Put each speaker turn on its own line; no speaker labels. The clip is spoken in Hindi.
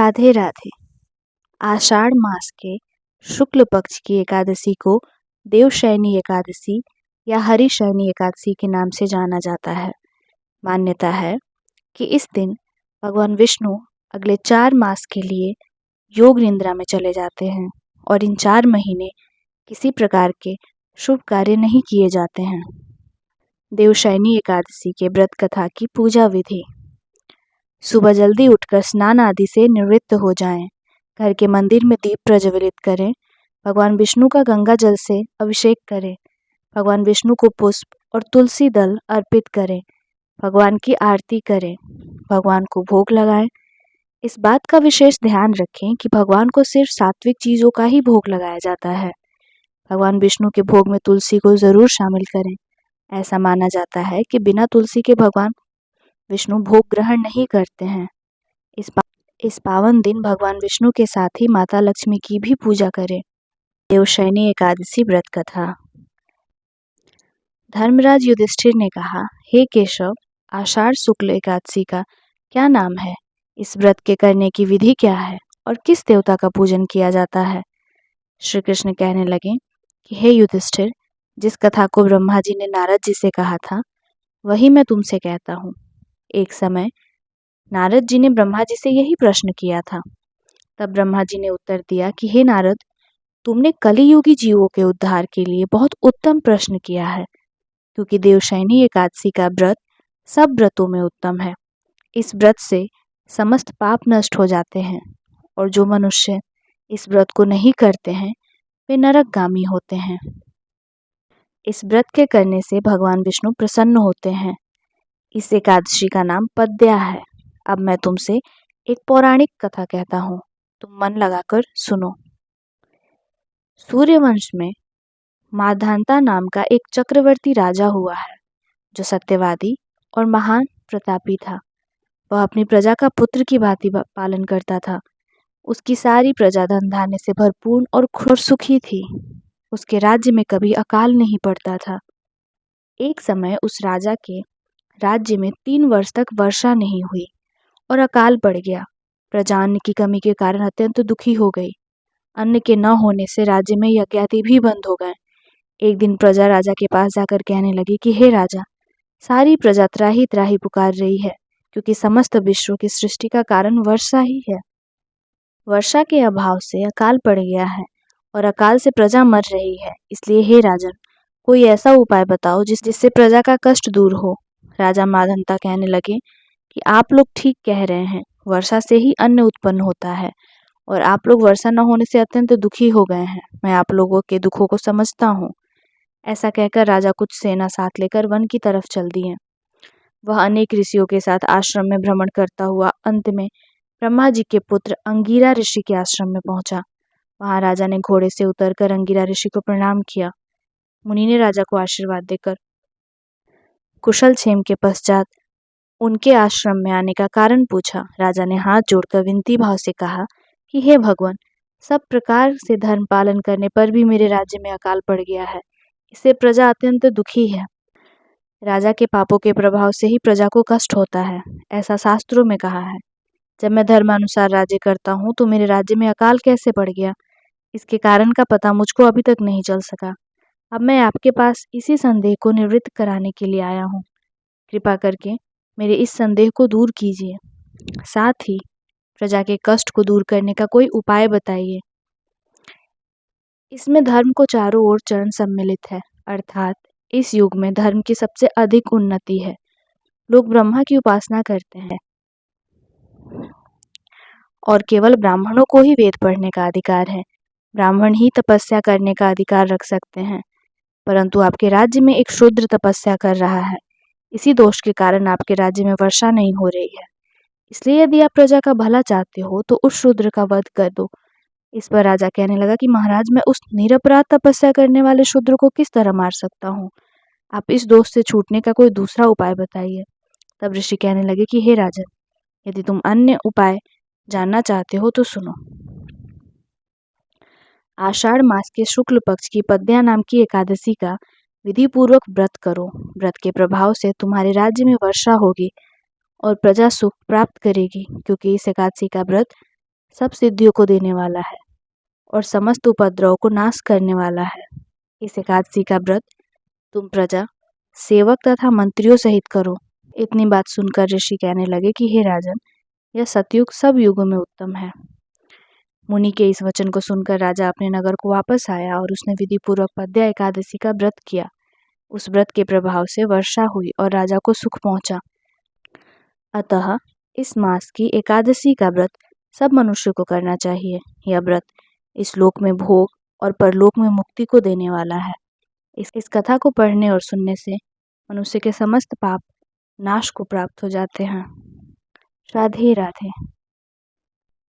राधे राधे। आषाढ़ मास के शुक्ल पक्ष की एकादशी को देवशयनी एकादशी या हरिशयनी एकादशी के नाम से जाना जाता है। मान्यता है कि इस दिन भगवान विष्णु अगले 4 मास के लिए योग निद्रा में चले जाते हैं और इन 4 महीने किसी प्रकार के शुभ कार्य नहीं किए जाते हैं। देवशयनी एकादशी के व्रत कथा की पूजा विधि। सुबह जल्दी उठकर स्नान आदि से निवृत्त हो जाएं। घर के मंदिर में दीप प्रज्वलित करें। भगवान विष्णु का गंगा जल से अभिषेक करें। भगवान विष्णु को पुष्प और तुलसी दल अर्पित करें। भगवान की आरती करें। भगवान को भोग लगाएं। इस बात का विशेष ध्यान रखें कि भगवान को सिर्फ सात्विक चीज़ों का ही भोग लगाया जाता है। भगवान विष्णु के भोग में तुलसी को ज़रूर शामिल करें। ऐसा माना जाता है कि बिना तुलसी के भगवान विष्णु भोग ग्रहण नहीं करते हैं। इस पावन दिन भगवान विष्णु के साथ ही माता लक्ष्मी की भी पूजा करें। देवशयनी एकादशी व्रत कथा। धर्मराज युधिष्ठिर ने कहा, हे केशव, आषाढ़ शुक्ल एकादशी का क्या नाम है? इस व्रत के करने की विधि क्या है और किस देवता का पूजन किया जाता है? श्री कृष्ण कहने लगे कि हे युधिष्ठिर, जिस कथा को ब्रह्मा जी ने नारद जी से कहा था वही मैं तुमसे कहता हूँ। एक समय नारद जी ने ब्रह्मा जी से यही प्रश्न किया था। तब ब्रह्मा जी ने उत्तर दिया कि हे नारद, तुमने कलियुगी जीवों के उद्धार के लिए बहुत उत्तम प्रश्न किया है, क्योंकि देवशयनी एकादशी का व्रत सब व्रतों में उत्तम है। इस व्रत से समस्त पाप नष्ट हो जाते हैं और जो मनुष्य इस व्रत को नहीं करते हैं वे नरकगामी होते हैं। इस व्रत के करने से भगवान विष्णु प्रसन्न होते हैं। इस एकादशी का नाम पद्या है। अब मैं तुमसे एक पौराणिक कथा कहता हूँ, तुम मन लगाकर सुनो। सूर्यवंश में माधांता नाम का एक चक्रवर्ती राजा हुआ है, जो सत्यवादी और महान प्रतापी था। वह अपनी प्रजा का पुत्र की भांति पालन करता था। उसकी सारी प्रजा धन धान्य से भरपूर और सुखी थी। उसके राज्य में कभी अकाल नहीं पड़ता था। एक समय उस राजा के राज्य में 3 वर्ष तक वर्षा नहीं हुई और अकाल पड़ गया। प्रजा अन्न की कमी के कारण अत्यंत दुखी हो गई। अन्न के न होने से राज्य में यज्ञादि भी बंद हो गए। एक दिन प्रजा राजा के पास जाकर कहने लगी कि हे राजा, सारी प्रजा त्राही त्राही पुकार रही है, क्योंकि समस्त विश्व की सृष्टि का कारण वर्षा ही है। वर्षा के अभाव से अकाल पड़ गया है और अकाल से प्रजा मर रही है। इसलिए हे राजन, कोई ऐसा उपाय बताओ जिससे प्रजा का कष्ट दूर हो। राजा माधंता कहने लगे कि आप लोग ठीक कह रहे हैं, वर्षा से ही अन्न उत्पन्न होता है और आप लोग वर्षा न होने से अत्यंत दुखी हो गए हैं। मैं आप लोगों के दुखों को समझता हूँ। ऐसा कहकर राजा कुछ सेना साथ लेकर वन की तरफ चल दिए। वह अनेक ऋषियों के साथ आश्रम में भ्रमण करता हुआ अंत में ब्रह्मा जी के पुत्र अंगिरा ऋषि के आश्रम में पहुंचा। वहां राजा ने घोड़े से उतरकर अंगिरा ऋषि को प्रणाम किया। मुनि ने राजा को आशीर्वाद देकर कुशल क्षेम के पश्चात उनके आश्रम में आने का कारण पूछा। राजा ने हाथ जोड़कर विनती भाव से कहा कि हे भगवान, सब प्रकार से धर्म पालन करने पर भी मेरे राज्य में अकाल पड़ गया है। इससे प्रजा अत्यंत दुखी है। राजा के पापों के प्रभाव से ही प्रजा को कष्ट होता है, ऐसा शास्त्रों में कहा है। जब मैं धर्मानुसार राज्य करता हूँ तो मेरे राज्य में अकाल कैसे पड़ गया, इसके कारण का पता मुझको अभी तक नहीं चल सका। अब मैं आपके पास इसी संदेह को निवृत्त कराने के लिए आया हूँ। कृपा करके मेरे इस संदेह को दूर कीजिए। साथ ही प्रजा के कष्ट को दूर करने का कोई उपाय बताइए। इसमें धर्म को चारों ओर चरण सम्मिलित है, अर्थात इस युग में धर्म की सबसे अधिक उन्नति है। लोग ब्रह्मा की उपासना करते हैं और केवल ब्राह्मणों को ही वेद पढ़ने का अधिकार है। ब्राह्मण ही तपस्या करने का अधिकार रख सकते हैं, परंतु आपके राज्य में एक शूद्र तपस्या कर रहा है। इसी दोष के कारण आपके राज्य में वर्षा नहीं हो रही है। इसलिए यदि आप प्रजा का भला चाहते हो तो उस शूद्र का वध कर दो। इस पर राजा कहने लगा कि महाराज, मैं उस निरपराध तपस्या करने वाले शूद्र को किस तरह मार सकता हूँ? आप इस दोष से छूटने का कोई दूसरा उपाय बताइए। तब ऋषि कहने लगे कि हे राजन, यदि तुम अन्य उपाय जानना चाहते हो तो सुनो। आषाढ़ मास के शुक्ल पक्ष की पद्या नाम की एकादशी का विधि पूर्वक व्रत करो। व्रत के प्रभाव से तुम्हारे राज्य में वर्षा होगी और प्रजा सुख प्राप्त करेगी, क्योंकि इस एकादशी का व्रत सब सिद्धियों को देने वाला है और समस्त उपद्रव को नाश करने वाला है। इस एकादशी का व्रत तुम प्रजा, सेवक तथा मंत्रियों सहित करो। इतनी बात सुनकर ऋषि कहने लगे कि हे राजन, यह सतयुग सब युगों में उत्तम है। मुनि के इस वचन को सुनकर राजा अपने नगर को वापस आया और उसने विधि पूर्वक पद्या एकादशी का व्रत किया। उस व्रत के प्रभाव से वर्षा हुई और राजा को सुख पहुंचा। अतः इस मास की एकादशी का व्रत सब मनुष्य को करना चाहिए। यह व्रत इस लोक में भोग और परलोक में मुक्ति को देने वाला है। इस कथा को पढ़ने और सुनने से मनुष्य के समस्त पाप नाश को प्राप्त हो जाते हैं। राधे राधे।